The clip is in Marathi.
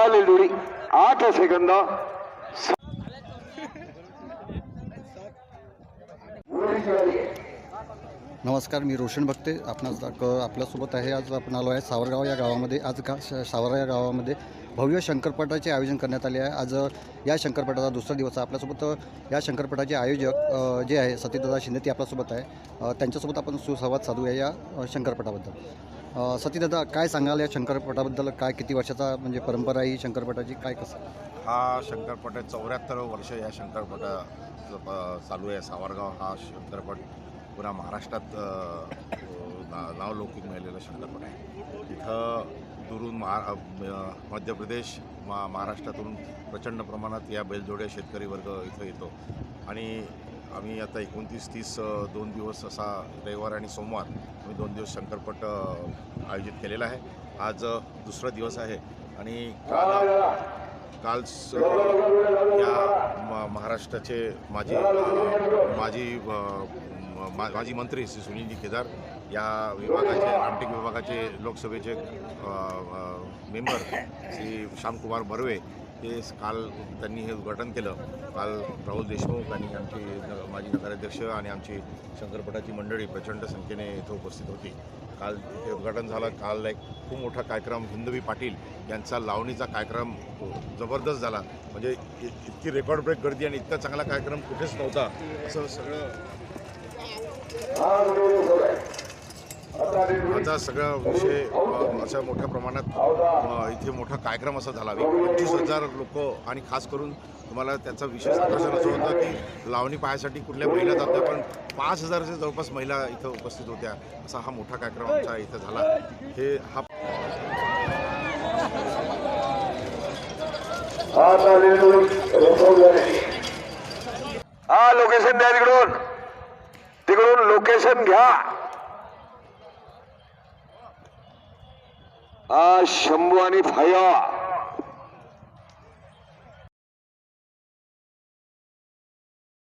आता लेडुडी 8 सेकंद. नमस्कार, मी रोशन भक्ते. आपल्यासोबत आहे. आज आपण आलो आहे सावरगाव या गावामध्ये. आज सावरगाव या गावामध्ये भव्य शंकरपटाचे आयोजन करण्यात आले आहे. आज या शंकरपटाचा दुसरा दिवस आहे. आपल्यासोबत या शंकरपटाचे आयोजक जे आहे सतीदादा शिंदे ते आपल्यासोबत आहे. त्यांच्यासोबत आपण सुसंवाद साधू या शंकरपटाबद्दल. सतीदादा, काय सांगाल या शंकरपटाबद्दल? काय किती वर्षाचा म्हणजे परंपरा आहे ही शंकरपटाची, काय कसं? हा शंकरपट 74 वर्ष या शंकरपटाचं चालू आहे. सावरगाव हा शंकरपट पुरा महाराष्ट्रात नावलौकिक मिळालेला शंकरपट आहे. इथं दुरून मध्य प्रदेश महाराष्ट्रातून प्रचंड प्रमाणात या बैलजोड्या शेतकरी वर्ग इथं येतो. आणि आम्ही आता 29-30 2 दिवस असा रविवार आणि सोमवार आम्ही 2 दिवस शंकरपट आयोजित केलेला आहे. आज दुसरा दिवस आहे. आणि काल या महाराष्ट्राचे माजी मंत्री श्री सुनीलजी केदार, या विभागाचे रामटेक विभागाचे लोकसभेचे मेंबर श्री श्यामकुमार बर्वे, हे काल त्यांनी हे उद्घाटन केलं. काल राहुल देशमुख आणि आमचे माजी नगराध्यक्ष आणि आमची शंकरपटाची मंडळी प्रचंड संख्येने इथं उपस्थित होती. काल हे उद्घाटन झालं. काल एक खूप मोठा कार्यक्रम हिंदवी पाटील यांचा लावणीचा कार्यक्रम जबरदस्त झाला. म्हणजे इतकी रेकॉर्ड ब्रेक गर्दी आणि इतका चांगला कार्यक्रम कुठेच नव्हता. असं सगळं माझा सगळा विषय अशा मोठ्या प्रमाणात इथे मोठा कार्यक्रम असा झाला. 25,000 लोक. आणि खास करून तुम्हाला त्याचा विशेष आकर्षण असं होतं की लावणी पाहायसाठी कुठल्या महिला जात नाही, पण 5,000च्या जवळपास महिला इथं उपस्थित होत्या. असा हा मोठा कार्यक्रम आमचा इथं झाला. हे हा लोकेशन द्या, तिकडून लोकेशन घ्या. शंभू आणि फाया